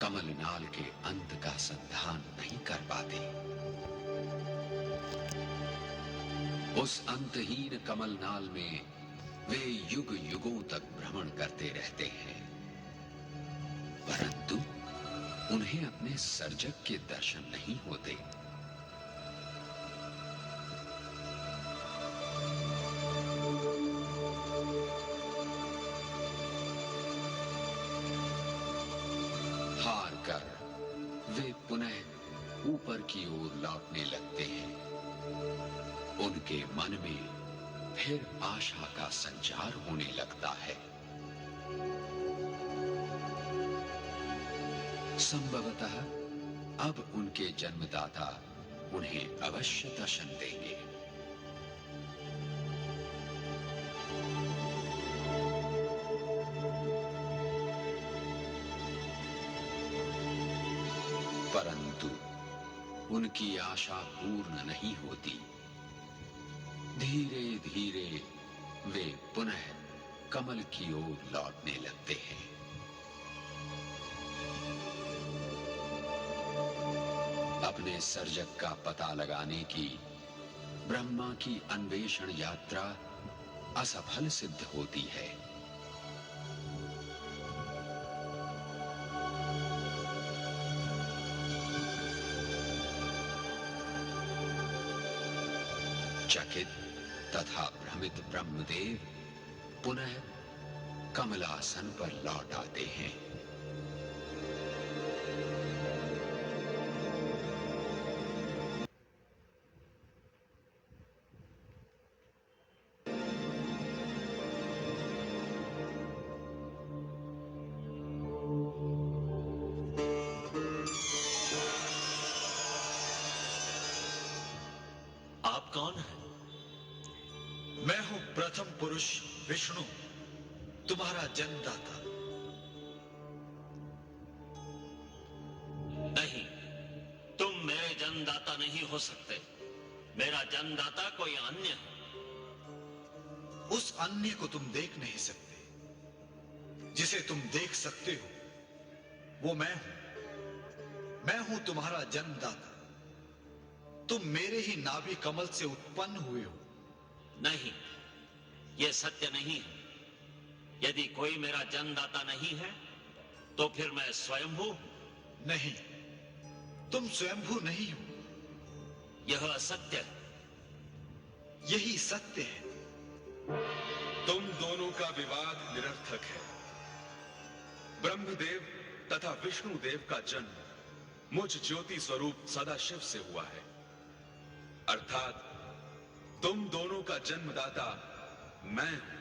कमलनाल के अंत का संधान नहीं कर पाते। उस अंतहीन कमलनाल में वे युग युगों तक भ्रमण करते रहते हैं, परंतु उन्हें अपने सर्जक के दर्शन नहीं होते। हार कर वे पुनः ऊपर की ओर लौटने लगते हैं। उनके मन में फिर आशा का संचार होने लगता है। संभवतः अब उनके जन्मदाता उन्हें अवश्य दर्शन देंगे। परंतु उनकी आशा पूर्ण नहीं होती। धीरे धीरे वे पुनः कमल की ओर लौटने लगते हैं। अपने सर्जक का पता लगाने की ब्रह्मा की अन्वेषण यात्रा असफल सिद्ध होती है। चकित तथा भ्रमित ब्रह्मदेव पुनः कमलासन पर लौट आते हैं। आप कौन हैं? मैं हूं प्रथम पुरुष विष्णु, तुम्हारा जन्मदाता। नहीं, तुम मेरे जन्मदाता नहीं हो सकते। मेरा जन्मदाता कोई अन्य है। उस अन्य को तुम देख नहीं सकते। जिसे तुम देख सकते हो वो मैं हूं। मैं हूं तुम्हारा जन्मदाता। तुम मेरे ही नाभि कमल से उत्पन्न हुए हो। नहीं, यह सत्य नहीं है। यदि कोई मेरा जन्मदाता नहीं है तो फिर मैं स्वयंभू। नहीं, तुम स्वयंभू नहीं हो। यह असत्य है। यही सत्य है। तुम दोनों का विवाद निरर्थक है। ब्रह्मदेव तथा विष्णुदेव का जन्म मुझ ज्योति स्वरूप सदाशिव से हुआ है, अर्थात तुम दोनों का जन्मदाता मैं हूं।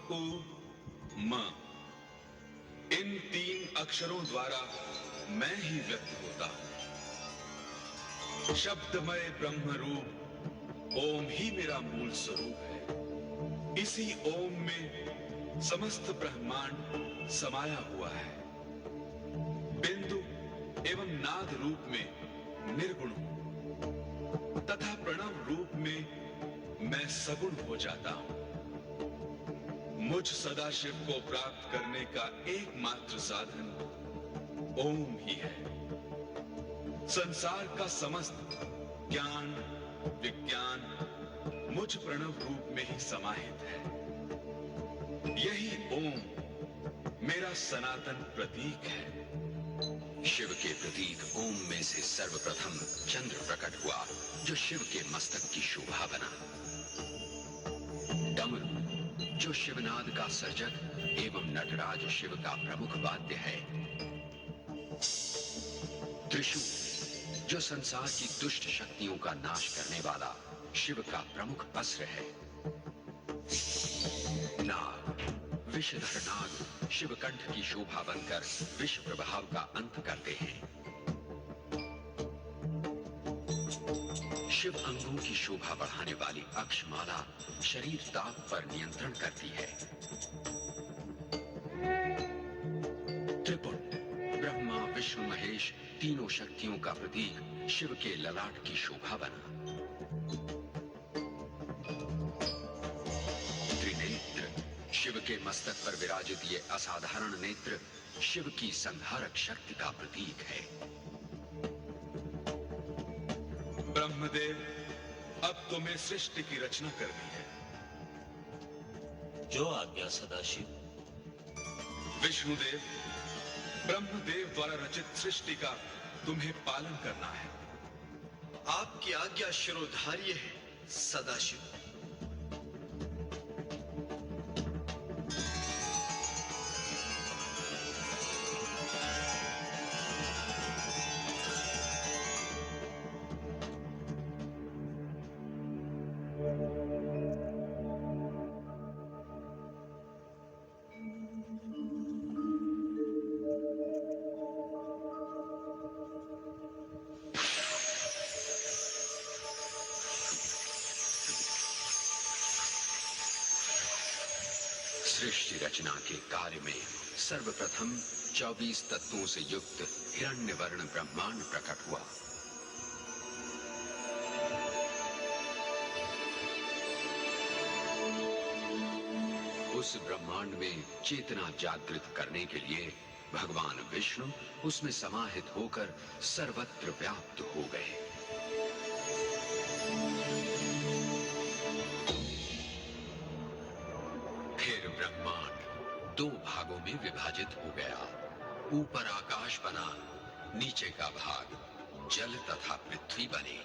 उ, म, इन तीन अक्षरों द्वारा मैं ही व्यक्त होता हूं। शब्दमय ब्रह्म रूप ओम ही मेरा मूल स्वरूप है। इसी ओम में समस्त ब्रह्मांड समाया हुआ है। बिंदु एवं नाद रूप में निर्गुण हूं तथा प्रणव रूप में मैं सगुण हो जाता हूं। मुझ सदाशिव को प्राप्त करने का एकमात्र साधन ओम ही है। संसार का समस्त ज्ञान विज्ञान मुझ प्रणव रूप में ही समाहित है। यही ओम मेरा सनातन प्रतीक है। शिव के प्रतीक ओम में से सर्वप्रथम चंद्र प्रकट हुआ, जो शिव के मस्तक की शोभा बना। डमरू, जो शिवनाद का सर्जक एवं नटराज शिव का प्रमुख वाद्य है। त्रिशूल, जो संसार की दुष्ट शक्तियों का नाश करने वाला शिव का प्रमुख अस्त्र है। नाग, विषधर नाग शिवकंठ की शोभा बनकर विष प्रभाव का अंत करते हैं। शिव अंगों की शोभा बढ़ाने वाली अक्षमाला शरीर ताप पर नियंत्रण करती है। त्रिपुट ब्रह्मा विष्णु महेश तीनों शक्तियों का प्रतीक शिव के ललाट की शोभा बना। त्रिनेत्र शिव के मस्तक पर विराजित ये असाधारण नेत्र शिव की संहारक शक्ति का प्रतीक है। ब्रह्मदेव, अब तुम्हें सृष्टि की रचना करनी है। जो आज्ञा सदाशिव। विष्णुदेव, ब्रह्मदेव द्वारा रचित सृष्टि का तुम्हें पालन करना है। आपकी आज्ञा शिरोधार्य है सदाशिव। सृष्टि रचना के कार्य में सर्वप्रथम 24 तत्वों से युक्त हिरण्यवर्ण ब्रह्मांड प्रकट हुआ। उस ब्रह्मांड में चेतना जागृत करने के लिए भगवान विष्णु उसमें समाहित होकर सर्वत्र व्याप्त हो गए। फिर ब्रह्मांड 2 भागों में विभाजित हो गया। ऊपर आकाश बना, नीचे का भाग जल तथा पृथ्वी बने।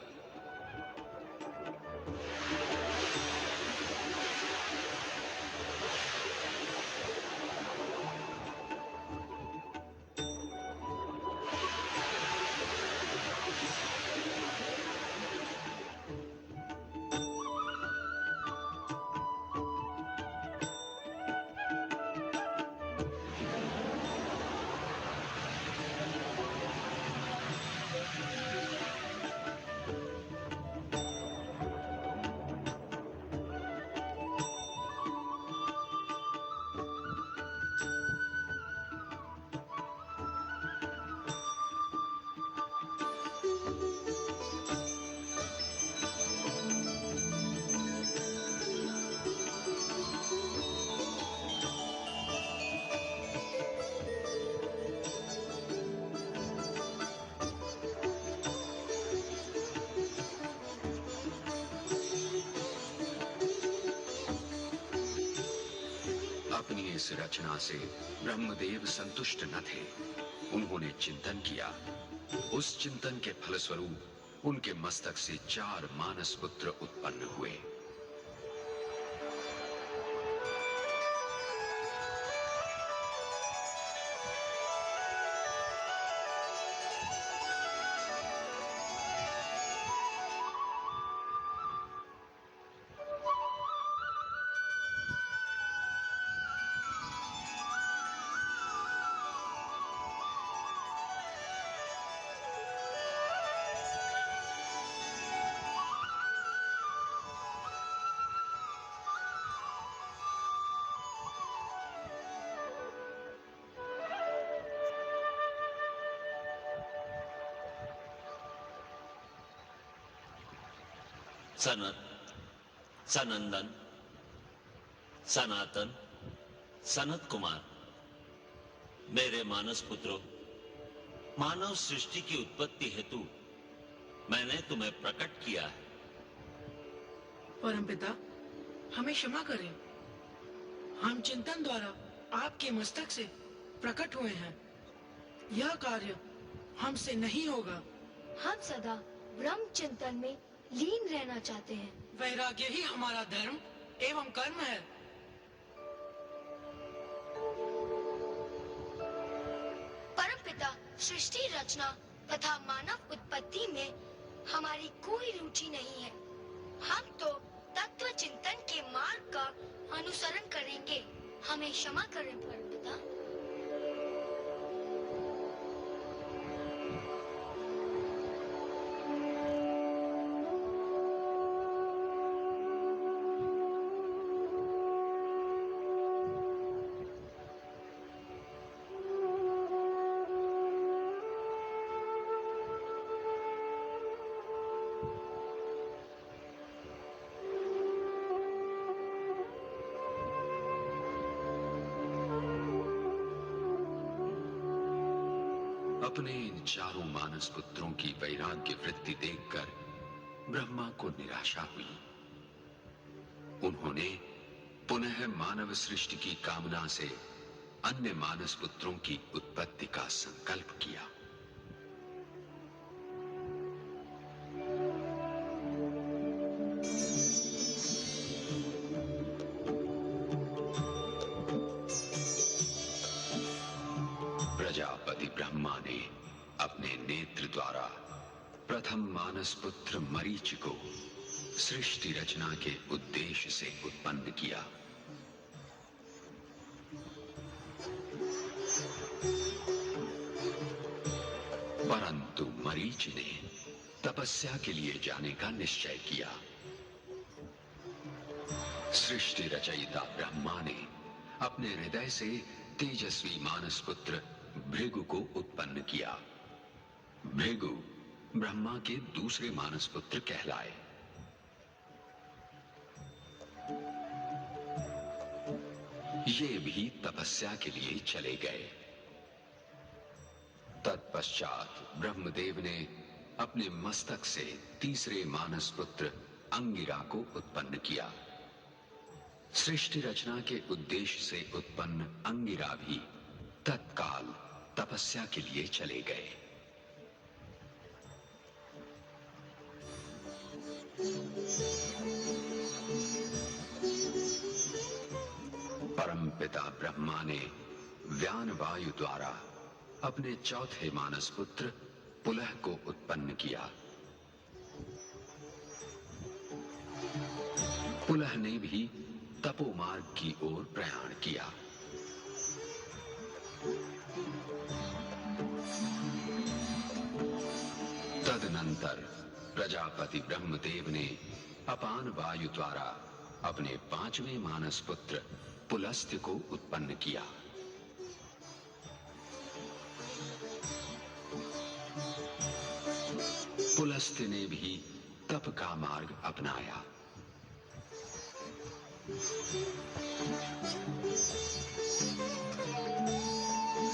अपनी इस रचना से ब्रह्मदेव संतुष्ट न थे। उन्होंने चिंतन किया। उस चिंतन के फलस्वरूप उनके मस्तक से 4 मानस पुत्र उत्पन्न हुए। सनत, सनंदन, सनातन, सनत कुमार, मेरे मानस पुत्रों, मानव सृष्टि की उत्पत्ति हेतु मैंने तुम्हें प्रकट किया है। परमपिता, हमें क्षमा करें। हम चिंतन द्वारा आपके मस्तक से प्रकट हुए हैं। यह कार्य हमसे नहीं होगा। हम सदा ब्रह्म चिंतन में लीन रहना चाहते हैं। वैराग्य ही हमारा धर्म एवं कर्म है। परमपिता, सृष्टि रचना तथा मानव उत्पत्ति में हमारी कोई रुचि नहीं है। हम तो तत्व चिंतन के मार्ग का अनुसरण करेंगे। हमें क्षमा करें परमपिता। अपने इन चारों मानस पुत्रों की वैराग्य वृत्ति देखकर ब्रह्मा को निराशा हुई। उन्होंने पुनः मानव सृष्टि की कामना से अन्य मानस पुत्रों की उत्पत्ति का संकल्प किया। प्रजापति ब्रह्मा ने अपने नेत्र द्वारा प्रथम मानस पुत्र मरीचि को सृष्टि रचना के उद्देश्य से उत्पन्न किया। परंतु मरीचि ने तपस्या के लिए जाने का निश्चय किया। सृष्टि रचयिता ब्रह्मा ने अपने हृदय से तेजस्वी मानस पुत्र भृगु को उत्पन्न किया। भृगु ब्रह्मा के दूसरे मानस पुत्र कहलाए। ये भी तपस्या के लिए चले गए। तत्पश्चात ब्रह्मदेव ने अपने मस्तक से तीसरे मानस पुत्र अंगिरा को उत्पन्न किया। सृष्टि रचना के उद्देश्य से उत्पन्न अंगिरा भी तत्काल तपस्या के लिए चले गए। परमपिता ब्रह्मा ने व्यान वायु द्वारा अपने चौथे मानस पुत्र पुलह को उत्पन्न किया। पुलह ने भी तपोमार्ग की ओर प्रयाण किया। तदनंतर प्रजापति ब्रह्मदेव ने अपान वायु द्वारा अपने पांचवें मानस पुत्र पुलस्त्य को उत्पन्न किया। पुलस्त्य ने भी तप का मार्ग अपनाया।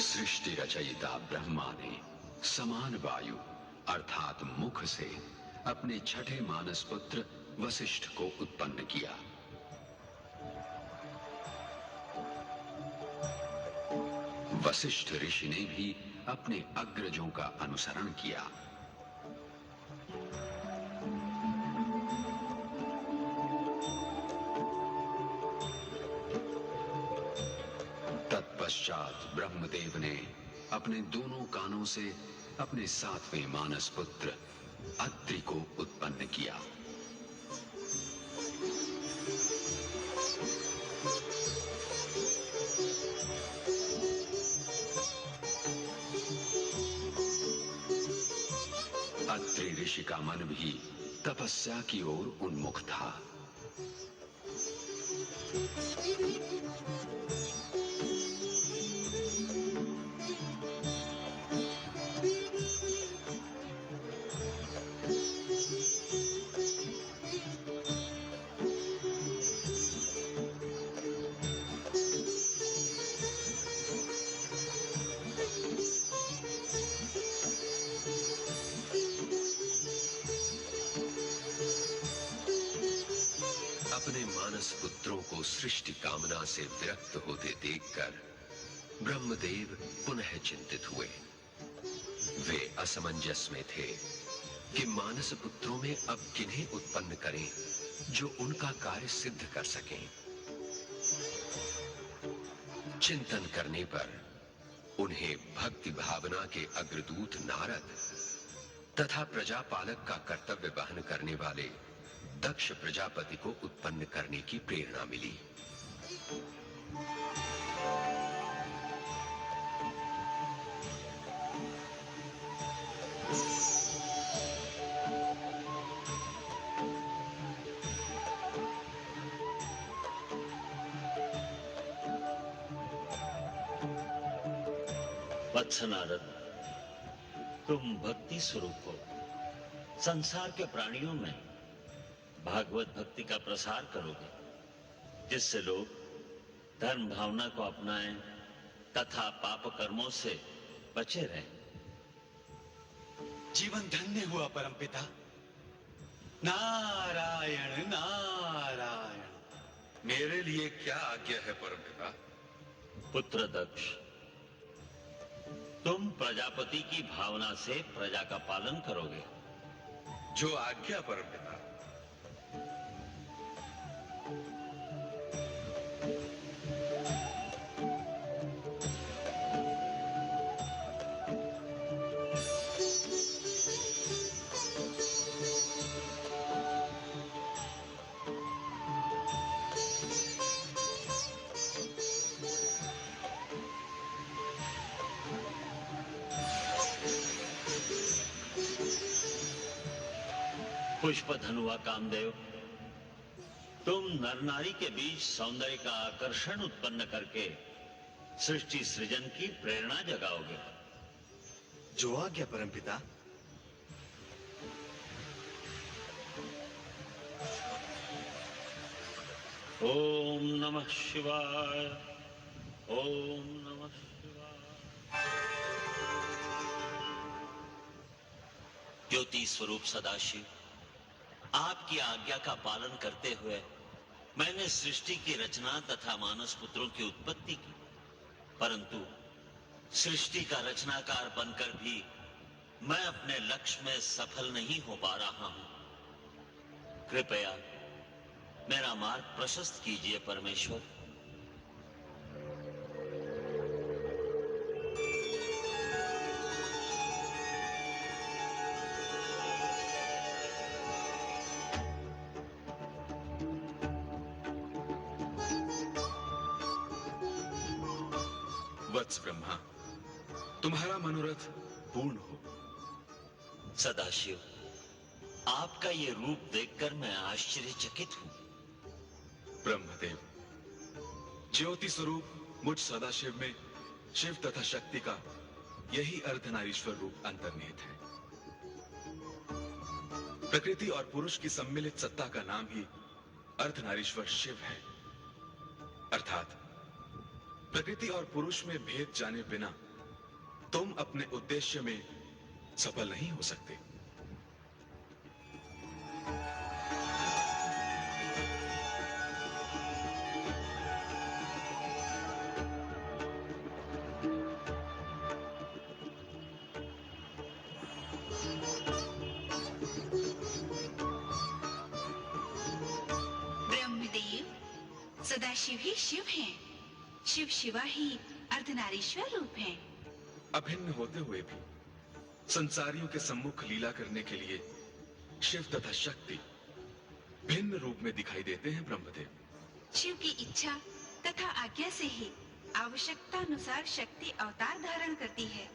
सृष्टि रचयिता ब्रह्मा ने समान वायु अर्थात मुख से अपने छठे मानस पुत्र वशिष्ठ को उत्पन्न किया। वशिष्ठ ऋषि ने भी अपने अग्रजों का अनुसरण किया। तत्पश्चात ब्रह्मदेव ने अपने दोनों कानों से अपने सातवें मानस पुत्र अत्रि को उत्पन्न किया। अत्रि ऋषि का मन भी तपस्या की ओर उन्मुख था। अपने मानस पुत्रों को सृष्टि कामना से विरक्त होते देखकर ब्रह्मदेव पुनः चिंतित हुए। वे असमंजस में थे कि मानस पुत्रों में अब किन्हें उत्पन्न करें जो उनका कार्य सिद्ध कर सकें। चिंतन करने पर उन्हें भक्ति भावना के अग्रदूत नारद तथा प्रजापालक का कर्तव्य वहन करने वाले दक्ष प्रजापति को उत्पन्न करने की प्रेरणा मिली। वत्स नारद, तुम भक्ति स्वरूप हो। संसार के प्राणियों में भागवत भक्ति का प्रसार करोगे, जिससे लोग धर्म भावना को अपनाएं तथा पाप कर्मों से बचे रहें। जीवन धन्य हुआ परमपिता। नारायण नारायण। मेरे लिए क्या आज्ञा है परमपिता? पुत्र दक्ष, तुम प्रजापति की भावना से प्रजा का पालन करोगे। जो आज्ञा परमपिता। पुष्प धनुआ कामदेव, तुम नर नारी के बीच सौंदर्य का आकर्षण उत्पन्न करके सृष्टि सृजन की प्रेरणा जगाओगे। जो आज्ञा परमपिता। ओम नमः शिवाय। ओम नमः शिवाय। ज्योति स्वरूप सदाशिव, आपकी आज्ञा का पालन करते हुए मैंने सृष्टि की रचना तथा मानस पुत्रों की उत्पत्ति की, परंतु सृष्टि का रचनाकार बनकर भी मैं अपने लक्ष्य में सफल नहीं हो पा रहा हूं। कृपया मेरा मार्ग प्रशस्त कीजिए परमेश्वर। वत्स ब्रह्मा, तुम्हारा मनोरथ पूर्ण हो। सदाशिव, आपका ये रूप देखकर मैं आश्चर्यचकित हूं। ब्रह्मदेव, ज्योति स्वरूप मुझ सदाशिव में शिव तथा शक्ति का यही अर्धनारीश्वर रूप अंतर्निहित है। प्रकृति और पुरुष की सम्मिलित सत्ता का नाम ही अर्धनारीश्वर शिव है। अर्थात प्रकृति और पुरुष में भेद जाने बिना तुम अपने उद्देश्य में सफल नहीं हो सकते। ब्रह्मदेव, सदाशिव ही शिव हैं। शिव शिवा ही अर्धनारीश्वर रूप हैं। अभिन्न होते हुए भी संसारियों के सम्मुख लीला करने के लिए शिव तथा शक्ति भिन्न रूप में दिखाई देते हैं। ब्रह्मदेव, शिव की इच्छा तथा आज्ञा से ही आवश्यकता अनुसार शक्ति अवतार धारण करती है।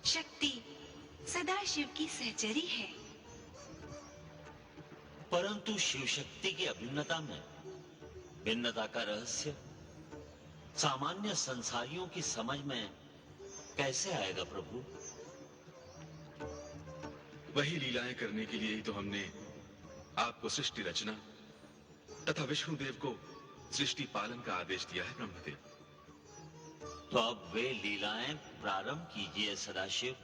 शक्ति सदा शिव की सहचरी है। परंतु शिव शक्ति की अभिन्नता में भिन्नता का रहस्य सामान्य संसारियों की समझ में कैसे आएगा प्रभु? वही लीलाएं करने के लिए ही तो हमने आपको सृष्टि रचना तथा विष्णुदेव को सृष्टि पालन का आदेश दिया है। ब्रह्मदेव, तो अब वे लीलाएं प्रारंभ कीजिए सदाशिव।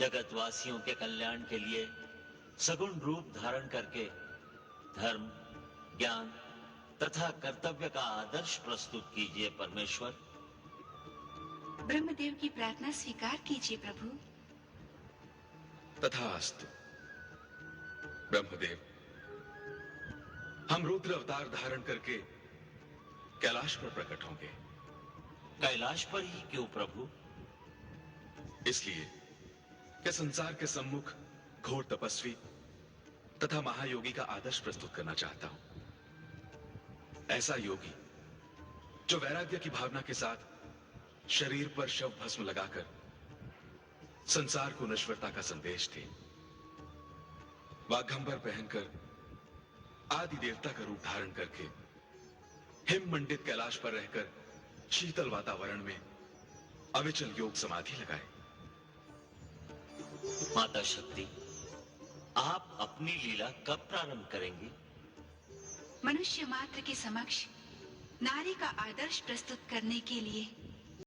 जगतवासियों के कल्याण के लिए सगुण रूप धारण करके धर्म, ज्ञान तथा कर्तव्य का आदर्श प्रस्तुत कीजिए परमेश्वर। ब्रह्मदेव की प्रार्थना स्वीकार कीजिए प्रभु। तथास्तु। ब्रह्मदेव, हम रुद्र अवतार धारण करके कैलाश पर प्रकट होंगे। कैलाश पर ही क्यों प्रभु? इसलिए कि संसार के सम्मुख घोर तपस्वी तथा महायोगी का आदर्श प्रस्तुत करना चाहता हूं। ऐसा योगी जो वैराग्य की भावना के साथ शरीर पर शव भस्म लगाकर संसार को नश्वरता का संदेश दे, वाघंबर पहनकर आदि देवता का रूप धारण करके हिम मंडित कैलाश पर रहकर शीतल वातावरण में अविचल योग समाधि लगाए। माता शक्ति, आप अपनी लीला कब प्रारंभ करेंगी? मनुष्य मात्र के समक्ष नारी का आदर्श प्रस्तुत करने के लिए